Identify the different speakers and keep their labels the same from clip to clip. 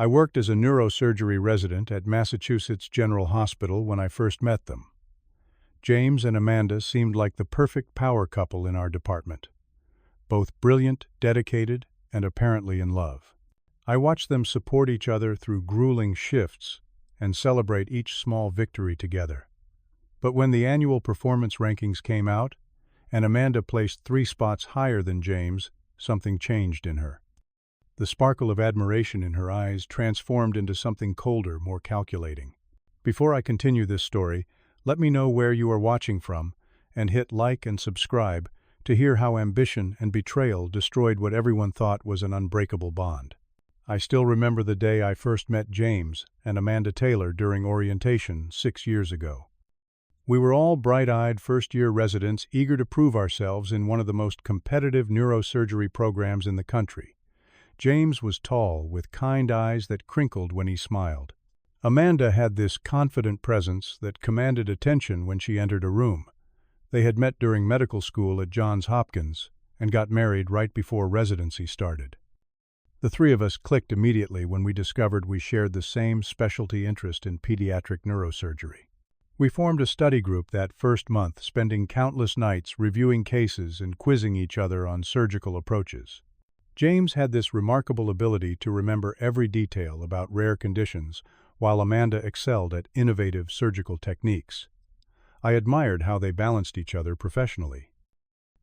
Speaker 1: I worked as a neurosurgery resident at Massachusetts General Hospital when I first met them. James and Amanda seemed like the perfect power couple in our department. Both brilliant, dedicated, and apparently in love. I watched them support each other through grueling shifts and celebrate each small victory together. But when the annual performance rankings came out, and Amanda placed 3 spots higher than James, something changed in her. The sparkle of admiration in her eyes transformed into something colder, more calculating. Before I continue this story, let me know where you are watching from, and hit like and subscribe to hear how ambition and betrayal destroyed what everyone thought was an unbreakable bond. I still remember the day I first met James and Amanda Taylor during orientation 6 years ago. We were all bright-eyed first-year residents eager to prove ourselves in one of the most competitive neurosurgery programs in the country. James was tall, with kind eyes that crinkled when he smiled. Amanda had this confident presence that commanded attention when she entered a room. They had met during medical school at Johns Hopkins and got married right before residency started. The 3 of us clicked immediately when we discovered we shared the same specialty interest in pediatric neurosurgery. We formed a study group that first month, spending countless nights reviewing cases and quizzing each other on surgical approaches. James had this remarkable ability to remember every detail about rare conditions, while Amanda excelled at innovative surgical techniques. I admired how they balanced each other professionally.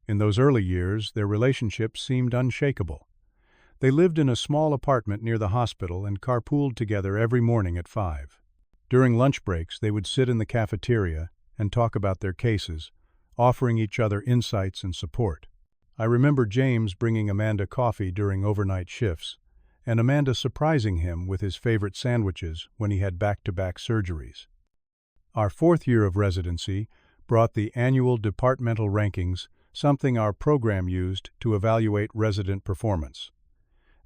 Speaker 1: In those early years, their relationship seemed unshakable. They lived in a small apartment near the hospital and carpooled together every morning at 5. During lunch breaks, they would sit in the cafeteria and talk about their cases, offering each other insights and support. I remember James bringing Amanda coffee during overnight shifts, and Amanda surprising him with his favorite sandwiches when he had back-to-back surgeries. Our 4th year of residency brought the annual departmental rankings, something our program used to evaluate resident performance.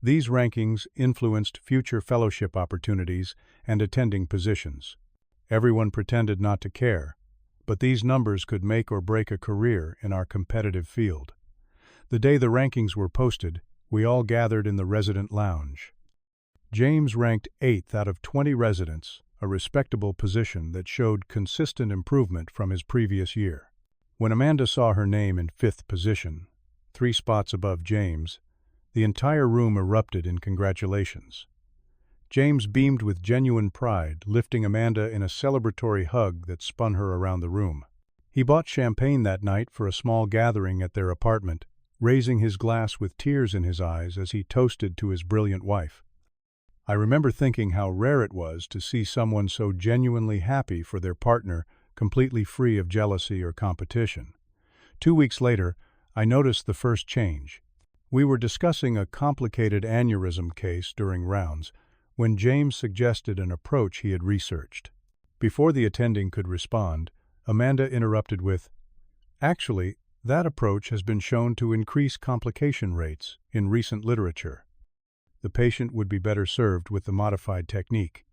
Speaker 1: These rankings influenced future fellowship opportunities and attending positions. Everyone pretended not to care, but these numbers could make or break a career in our competitive field. The day the rankings were posted, we all gathered in the resident lounge. James ranked 8th out of 20 residents, a respectable position that showed consistent improvement from his previous year. When Amanda saw her name in 5th position, 3 spots above James, the entire room erupted in congratulations. James beamed with genuine pride, lifting Amanda in a celebratory hug that spun her around the room. He bought champagne that night for a small gathering at their apartment, raising his glass with tears in his eyes as he toasted to his brilliant wife. I remember thinking how rare it was to see someone so genuinely happy for their partner, completely free of jealousy or competition. 2 weeks later, I noticed the first change. We were discussing a complicated aneurysm case during rounds when James suggested an approach he had researched. Before the attending could respond, Amanda interrupted with, "Actually, that approach has been shown to increase complication rates in recent literature. The patient would be better served with the modified technique."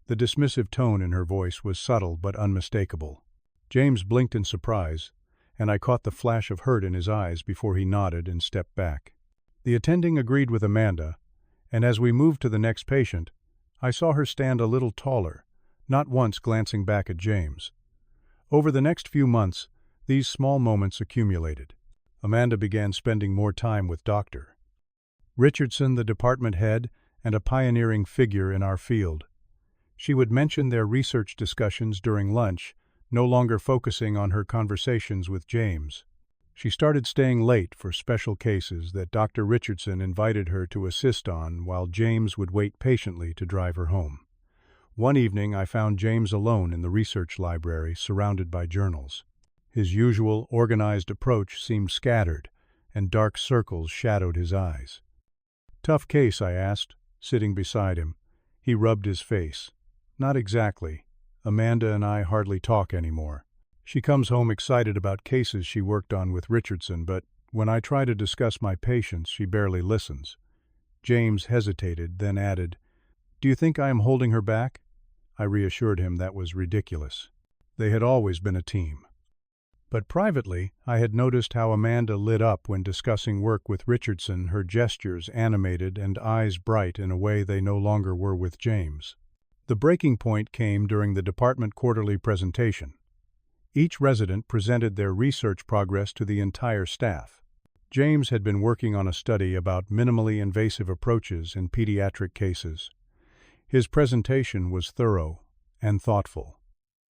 Speaker 1: The dismissive tone in her voice was subtle but unmistakable. James blinked in surprise, and I caught the flash of hurt in his eyes before he nodded and stepped back. The attending agreed with Amanda, and as we moved to the next patient, I saw her stand a little taller, not once glancing back at James. Over the next few months, these small moments accumulated. Amanda began spending more time with Dr. Richardson, the department head, and a pioneering figure in our field. She would mention their research discussions during lunch, no longer focusing on her conversations with James. She started staying late for special cases that Dr. Richardson invited her to assist on while James would wait patiently to drive her home. One evening I found James alone in the research library, surrounded by journals. His usual organized approach seemed scattered, and dark circles shadowed his eyes. "Tough case?" I asked, sitting beside him. He rubbed his face. "Not exactly. Amanda and I hardly talk anymore. She comes home excited about cases she worked on with Richardson, but when I try to discuss my patients, she barely listens." James hesitated, then added, "Do you think I am holding her back?" I reassured him that was ridiculous. They had always been a team. But privately, I had noticed how Amanda lit up when discussing work with Richardson, her gestures animated and eyes bright in a way they no longer were with James. The breaking point came during the department quarterly presentation. Each resident presented their research progress to the entire staff. James had been working on a study about minimally invasive approaches in pediatric cases. His presentation was thorough and thoughtful.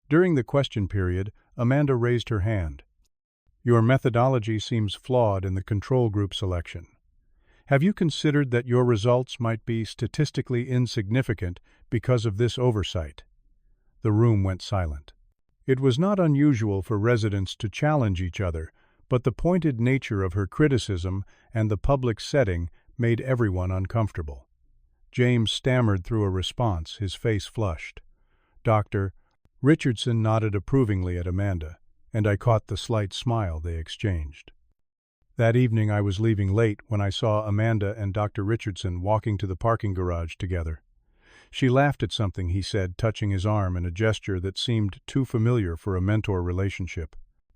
Speaker 1: During the question period, Amanda raised her hand. "Your methodology seems flawed in the control group selection. Have you considered that your results might be statistically insignificant because of this oversight?" The room went silent. It was not unusual for residents to challenge each other, but the pointed nature of her criticism and the public setting made everyone uncomfortable. James stammered through a response, his face flushed. "Dr." Richardson nodded approvingly at Amanda, and I caught the slight smile they exchanged. That evening I was leaving late when I saw Amanda and Dr. Richardson walking to the parking garage together. She laughed at something he said, touching his arm in a gesture that seemed too familiar for a mentor relationship.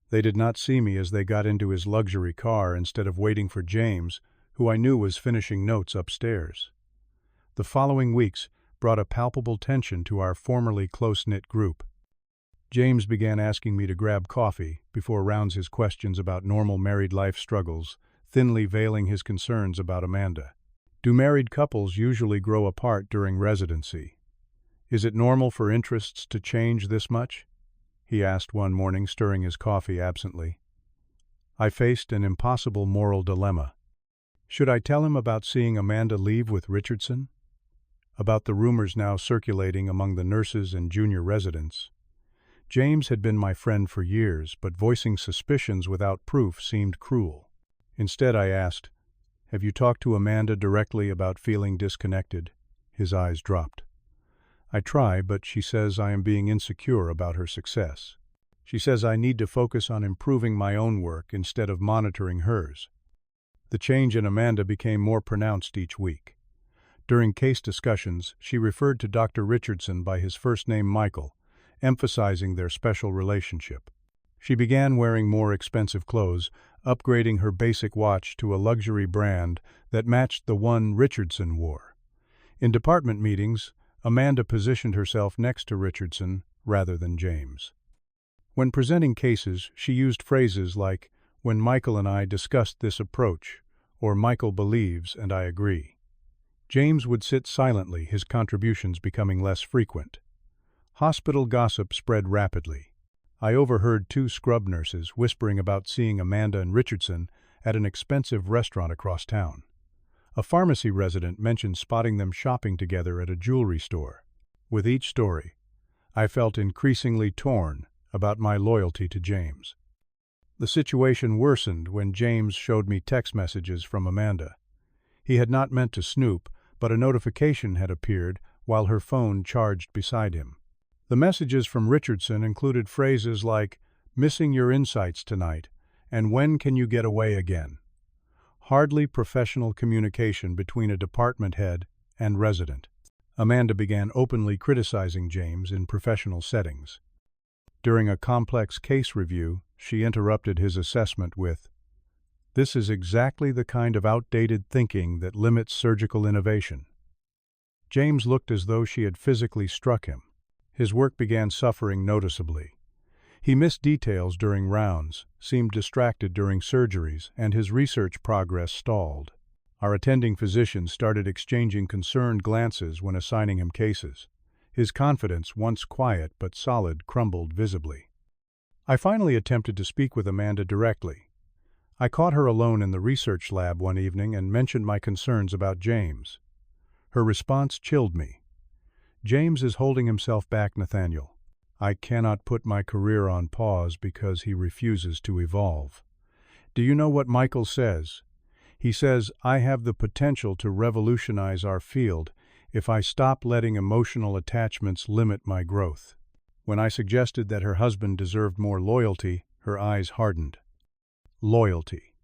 Speaker 1: They did not see me as they got into his luxury car instead of waiting for James, who I knew was finishing notes upstairs. The following weeks brought a palpable tension to our formerly close-knit group. James began asking me to grab coffee before rounds his questions about normal married life struggles, thinly veiling his concerns about Amanda. "Do married couples usually grow apart during residency? Is it normal for interests to change this much?" he asked one morning, stirring his coffee absently. I faced an impossible moral dilemma. Should I tell him about seeing Amanda leave with Richardson? About the rumors now circulating among the nurses and junior residents? James had been my friend for years, but voicing suspicions without proof seemed cruel. Instead, I asked, "Have you talked to Amanda directly about feeling disconnected?" His eyes dropped. "I try, but she says I am being insecure about her success. She says I need to focus on improving my own work instead of monitoring hers." The change in Amanda became more pronounced each week. During case discussions, she referred to Dr. Richardson by his first name Michael, emphasizing their special relationship. She began wearing more expensive clothes, upgrading her basic watch to a luxury brand that matched the one Richardson wore. In department meetings, Amanda positioned herself next to Richardson rather than James. When presenting cases, she used phrases like, "When Michael and I discussed this approach," or "Michael believes and I agree." James would sit silently, his contributions becoming less frequent. Hospital gossip spread rapidly. I overheard two scrub nurses whispering about seeing Amanda and Richardson at an expensive restaurant across town. A pharmacy resident mentioned spotting them shopping together at a jewelry store. With each story, I felt increasingly torn about my loyalty to James. The situation worsened when James showed me text messages from Amanda. He had not meant to snoop, but a notification had appeared while her phone charged beside him. The messages from Richardson included phrases like, "Missing your insights tonight," and "When can you get away again?" Hardly professional communication between a department head and resident. Amanda began openly criticizing James in professional settings. During a complex case review, she interrupted his assessment with, "This is exactly the kind of outdated thinking that limits surgical innovation." James looked as though she had physically struck him. His work began suffering noticeably. He missed details during rounds, seemed distracted during surgeries, and his research progress stalled. Our attending physicians started exchanging concerned glances when assigning him cases. His confidence, once quiet but solid, crumbled visibly. I finally attempted to speak with Amanda directly. I caught her alone in the research lab one evening and mentioned my concerns about James. Her response chilled me. "James is holding himself back, Nathaniel. I cannot put my career on pause because he refuses to evolve. Do you know what Michael says? He says, I have the potential to revolutionize our field if I stop letting emotional attachments limit my growth." When I suggested that her husband deserved more loyalty, her eyes hardened. Loyalty.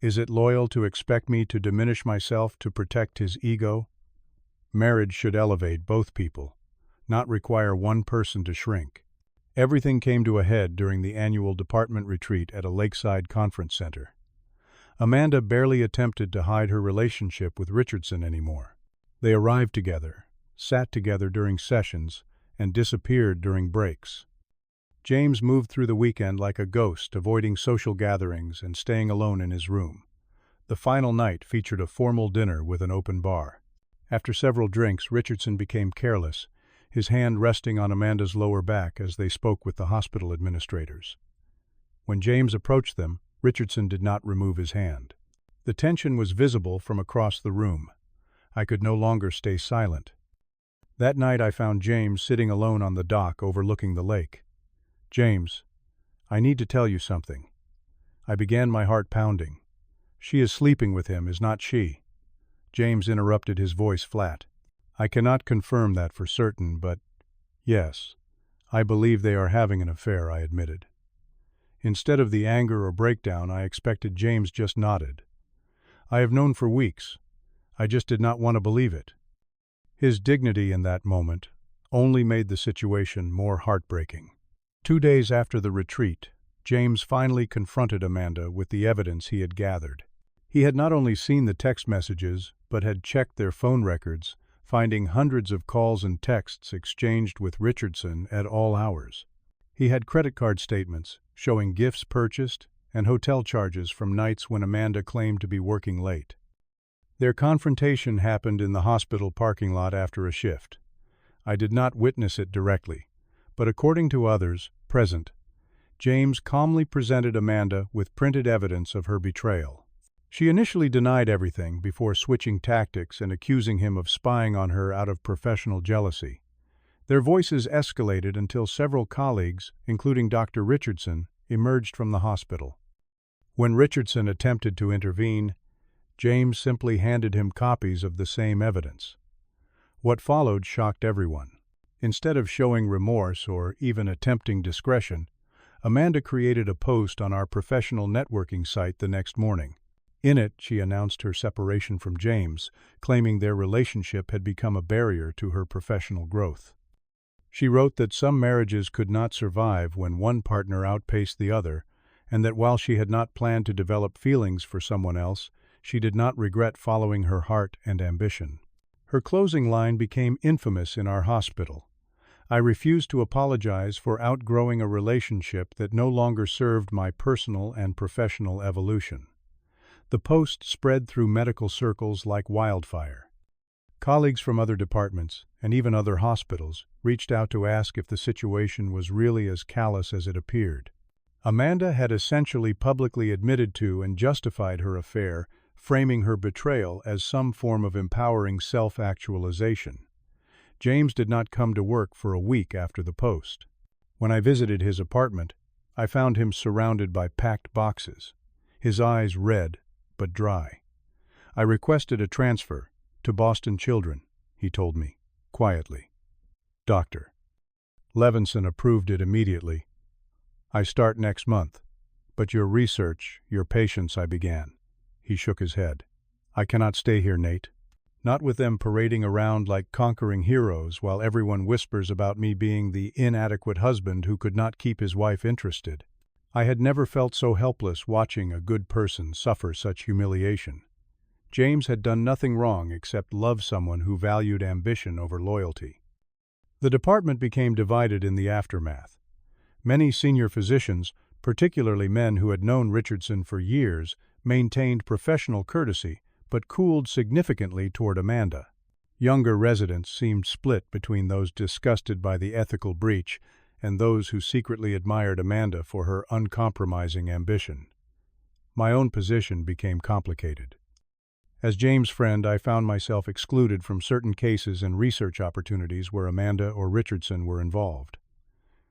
Speaker 1: Is it loyal to expect me to diminish myself to protect his ego? Marriage should elevate both people, not require one person to shrink. Everything came to a head during the annual department retreat at a lakeside conference center. Amanda barely attempted to hide her relationship with Richardson anymore. They arrived together, sat together during sessions, and disappeared during breaks. James moved through the weekend like a ghost, avoiding social gatherings and staying alone in his room. The final night featured a formal dinner with an open bar. After several drinks, Richardson became careless, his hand resting on Amanda's lower back as they spoke with the hospital administrators. When James approached them, Richardson did not remove his hand. The tension was visible from across the room. I could no longer stay silent. That night I found James sitting alone on the dock overlooking the lake. "James, I need to tell you something." I began, my heart pounding. "She is sleeping with him, is not she?" James interrupted, his voice flat. "I cannot confirm that for certain, but yes, I believe they are having an affair," I admitted. Instead of the anger or breakdown I expected, James just nodded. "I have known for weeks. I just did not want to believe it." His dignity in that moment only made the situation more heartbreaking. 2 days after the retreat, James finally confronted Amanda with the evidence he had gathered. He had not only seen the text messages, but had checked their phone records, finding hundreds of calls and texts exchanged with Richardson at all hours. He had credit card statements showing gifts purchased and hotel charges from nights when Amanda claimed to be working late. Their confrontation happened in the hospital parking lot after a shift. I did not witness it directly, but according to others present, James calmly presented Amanda with printed evidence of her betrayal. She initially denied everything before switching tactics and accusing him of spying on her out of professional jealousy. Their voices escalated until several colleagues, including Dr. Richardson, emerged from the hospital. When Richardson attempted to intervene, James simply handed him copies of the same evidence. What followed shocked everyone. Instead of showing remorse or even attempting discretion, Amanda created a post on our professional networking site the next morning. In it, she announced her separation from James, claiming their relationship had become a barrier to her professional growth. She wrote that some marriages could not survive when one partner outpaced the other, and that while she had not planned to develop feelings for someone else, she did not regret following her heart and ambition. Her closing line became infamous in our hospital. "I refuse to apologize for outgrowing a relationship that no longer served my personal and professional evolution." The post spread through medical circles like wildfire. Colleagues from other departments, and even other hospitals, reached out to ask if the situation was really as callous as it appeared. Amanda had essentially publicly admitted to and justified her affair, framing her betrayal as some form of empowering self-actualization. James did not come to work for a week after the post. When I visited his apartment, I found him surrounded by packed boxes, his eyes red but dry. "I requested a transfer to Boston Children," he told me, quietly. "Dr. Levinson approved it immediately. I start next month, but your research, your patients," I began. He shook his head. "I cannot stay here, Nate. Not with them parading around like conquering heroes while everyone whispers about me being the inadequate husband who could not keep his wife interested." I had never felt so helpless watching a good person suffer such humiliation. James had done nothing wrong except love someone who valued ambition over loyalty. The department became divided in the aftermath. Many senior physicians, particularly men who had known Richardson for years, maintained professional courtesy but cooled significantly toward Amanda. Younger residents seemed split between those disgusted by the ethical breach and those who secretly admired Amanda for her uncompromising ambition. My own position became complicated. As James' friend, I found myself excluded from certain cases and research opportunities where Amanda or Richardson were involved.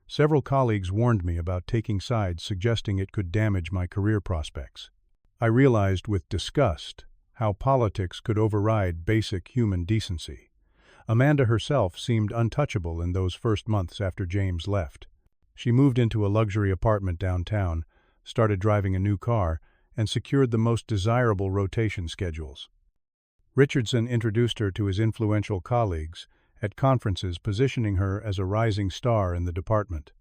Speaker 1: Several colleagues warned me about taking sides, suggesting it could damage my career prospects. I realized with disgust how politics could override basic human decency. Amanda herself seemed untouchable in those first months after James left. She moved into a luxury apartment downtown, started driving a new car, and secured the most desirable rotation schedules. Richardson introduced her to his influential colleagues at conferences, positioning her as a rising star in the department.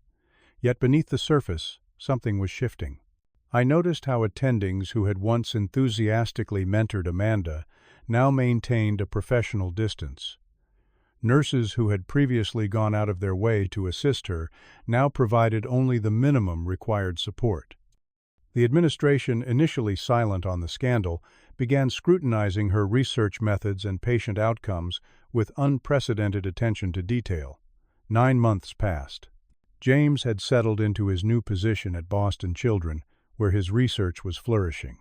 Speaker 1: Yet beneath the surface, something was shifting. I noticed how attendings who had once enthusiastically mentored Amanda now maintained a professional distance. Nurses who had previously gone out of their way to assist her now provided only the minimum required support. The administration, initially silent on the scandal, began scrutinizing her research methods and patient outcomes with unprecedented attention to detail. 9 months passed. James had settled into his new position at Boston Children, where his research was flourishing.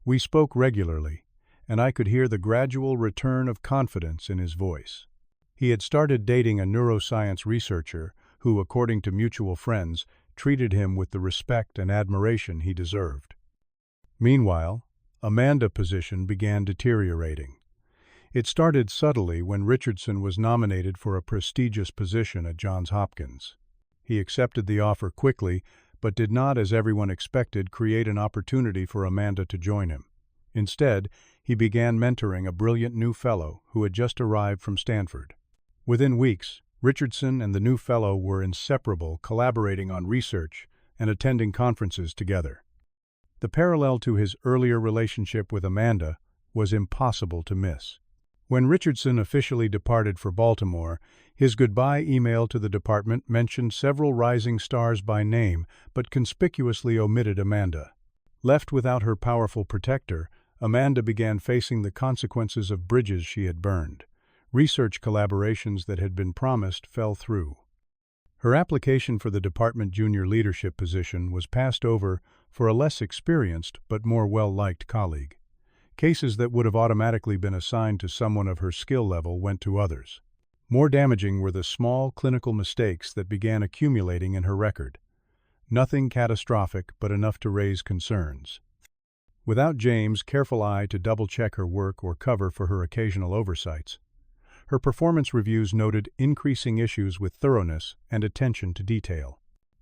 Speaker 1: We spoke regularly, and I could hear the gradual return of confidence in his voice. He had started dating a neuroscience researcher who, according to mutual friends, treated him with the respect and admiration he deserved. Meanwhile, Amanda's position began deteriorating. It started subtly when Richardson was nominated for a prestigious position at Johns Hopkins. He accepted the offer quickly, but did not, as everyone expected, create an opportunity for Amanda to join him. Instead, he began mentoring a brilliant new fellow who had just arrived from Stanford. Within weeks, Richardson and the new fellow were inseparable, collaborating on research and attending conferences together. The parallel to his earlier relationship with Amanda was impossible to miss. When Richardson officially departed for Baltimore, his goodbye email to the department mentioned several rising stars by name, but conspicuously omitted Amanda. Left without her powerful protector, Amanda began facing the consequences of bridges she had burned. Research collaborations that had been promised fell through. Her application for the department junior leadership position was passed over for a less experienced but more well-liked colleague. Cases that would have automatically been assigned to someone of her skill level went to others. More damaging were the small clinical mistakes that began accumulating in her record. Nothing catastrophic, but enough to raise concerns. Without James' careful eye to double-check her work or cover for her occasional oversights, her performance reviews noted increasing issues with thoroughness and attention to detail.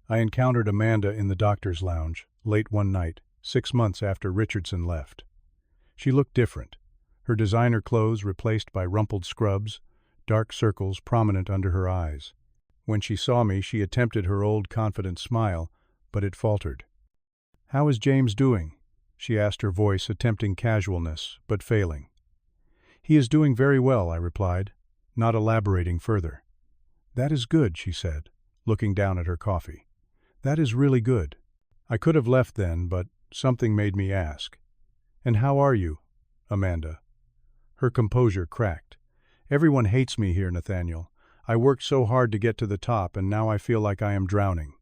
Speaker 1: I encountered Amanda in the doctor's lounge, late one night, 6 months after Richardson left. She looked different, her designer clothes replaced by rumpled scrubs, dark circles prominent under her eyes. When she saw me, she attempted her old confident smile, but it faltered. "How is James doing?" she asked, her voice attempting casualness, but failing. "He is doing very well," I replied, not elaborating further. "That is good," she said, looking down at her coffee. "That is really good." I could have left then, but something made me ask. "And how are you, Amanda?" Her composure cracked. "Everyone hates me here, Nathaniel. I worked so hard to get to the top, and now I feel like I am drowning.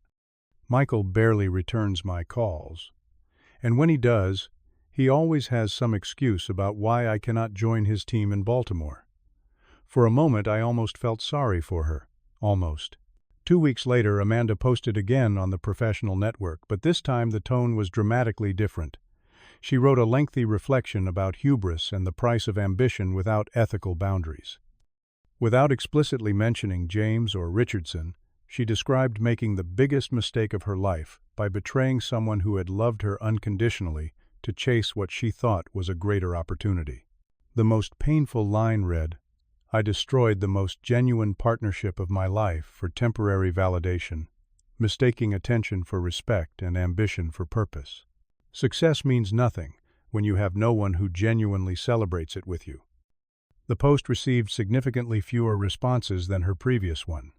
Speaker 1: Michael barely returns my calls. And when he does, he always has some excuse about why I cannot join his team in Baltimore." For a moment, I almost felt sorry for her. Almost. 2 weeks later, Amanda posted again on the professional network, but this time the tone was dramatically different. She wrote a lengthy reflection about hubris and the price of ambition without ethical boundaries. Without explicitly mentioning James or Richardson, she described making the biggest mistake of her life by betraying someone who had loved her unconditionally to chase what she thought was a greater opportunity. The most painful line read, "I destroyed the most genuine partnership of my life for temporary validation, mistaking attention for respect and ambition for purpose. Success means nothing when you have no one who genuinely celebrates it with you." The post received significantly fewer responses than her previous one.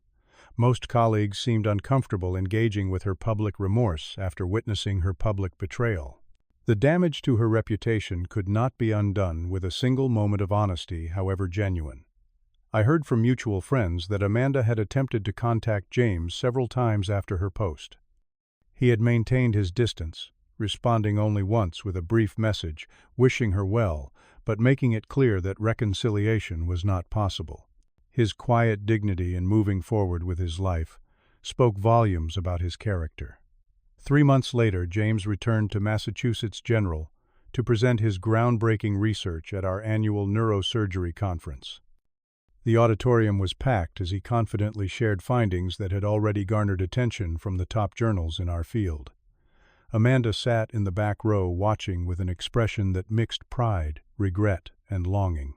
Speaker 1: Most colleagues seemed uncomfortable engaging with her public remorse after witnessing her public betrayal. The damage to her reputation could not be undone with a single moment of honesty, however genuine. I heard from mutual friends that Amanda had attempted to contact James several times after her post. He had maintained his distance, responding only once with a brief message, wishing her well, but making it clear that reconciliation was not possible. His quiet dignity in moving forward with his life spoke volumes about his character. 3 months later, James returned to Massachusetts General to present his groundbreaking research at our annual neurosurgery conference. The auditorium was packed as he confidently shared findings that had already garnered attention from the top journals in our field. Amanda sat in the back row watching with an expression that mixed pride, regret, and longing.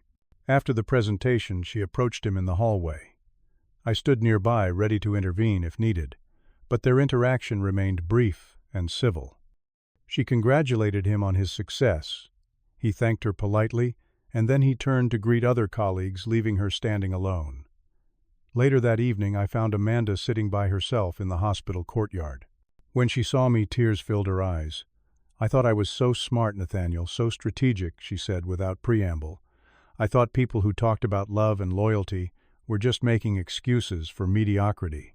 Speaker 1: After the presentation, she approached him in the hallway. I stood nearby, ready to intervene if needed, but their interaction remained brief and civil. She congratulated him on his success. He thanked her politely, and then he turned to greet other colleagues, leaving her standing alone. Later that evening, I found Amanda sitting by herself in the hospital courtyard. When she saw me, tears filled her eyes. "I thought I was so smart, Nathaniel, so strategic," she said without preamble. "I thought people who talked about love and loyalty were just making excuses for mediocrity."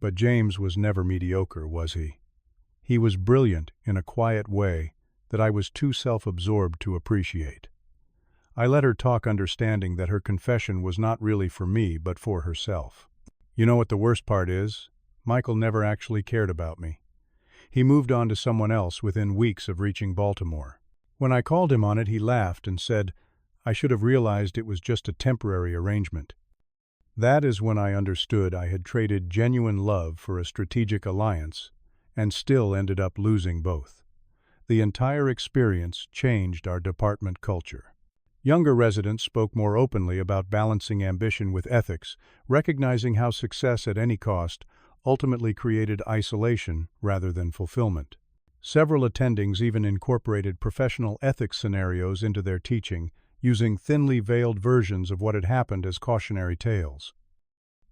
Speaker 1: But James was never mediocre, was he? He was brilliant in a quiet way that I was too self-absorbed to appreciate. I let her talk, understanding that her confession was not really for me, but for herself. "You know what the worst part is? Michael never actually cared about me. He moved on to someone else within weeks of reaching Baltimore. When I called him on it, he laughed and said, 'I should have realized it was just a temporary arrangement.' That is when I understood I had traded genuine love for a strategic alliance, and still ended up losing both. The entire experience changed our department culture. Younger residents spoke more openly about balancing ambition with ethics, recognizing how success at any cost ultimately created isolation rather than fulfillment. Several attendings even incorporated professional ethics scenarios into their teaching, using thinly veiled versions of what had happened as cautionary tales.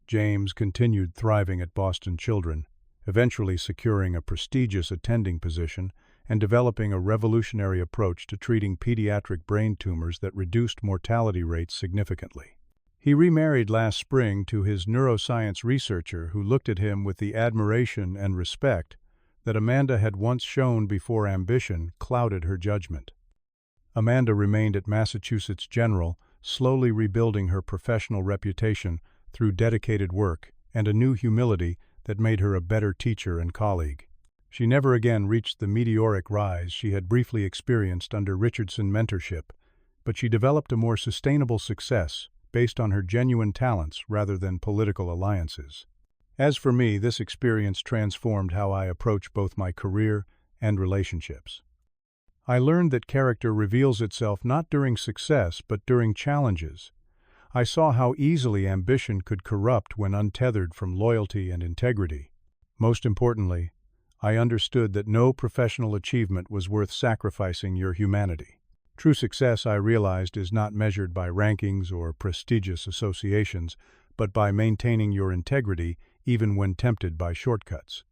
Speaker 1: James continued thriving at Boston Children, eventually securing a prestigious attending position and developing a revolutionary approach to treating pediatric brain tumors that reduced mortality rates significantly. He remarried last spring to his neuroscience researcher, who looked at him with the admiration and respect that Amanda had once shown before ambition clouded her judgment. Amanda remained at Massachusetts General, slowly rebuilding her professional reputation through dedicated work and a new humility that made her a better teacher and colleague. She never again reached the meteoric rise she had briefly experienced under Richardson mentorship, but she developed a more sustainable success based on her genuine talents rather than political alliances. As for me, this experience transformed how I approach both my career and relationships. I learned that character reveals itself not during success but during challenges. I saw how easily ambition could corrupt when untethered from loyalty and integrity. Most importantly, I understood that no professional achievement was worth sacrificing your humanity. True success, I realized, is not measured by rankings or prestigious associations, but by maintaining your integrity even when tempted by shortcuts.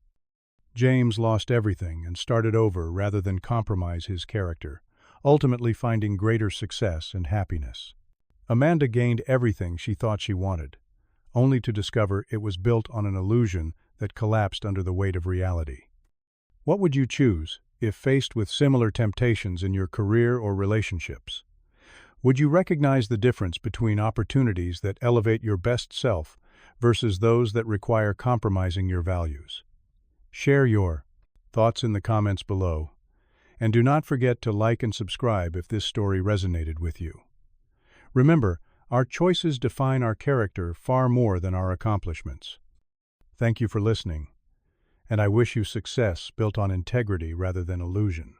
Speaker 1: James lost everything and started over rather than compromise his character, ultimately finding greater success and happiness. Amanda gained everything she thought she wanted, only to discover it was built on an illusion that collapsed under the weight of reality. What would you choose if faced with similar temptations in your career or relationships? Would you recognize the difference between opportunities that elevate your best self versus those that require compromising your values? Share your thoughts in the comments below, and do not forget to like and subscribe if this story resonated with you. Remember, our choices define our character far more than our accomplishments. Thank you for listening, and I wish you success built on integrity rather than illusion.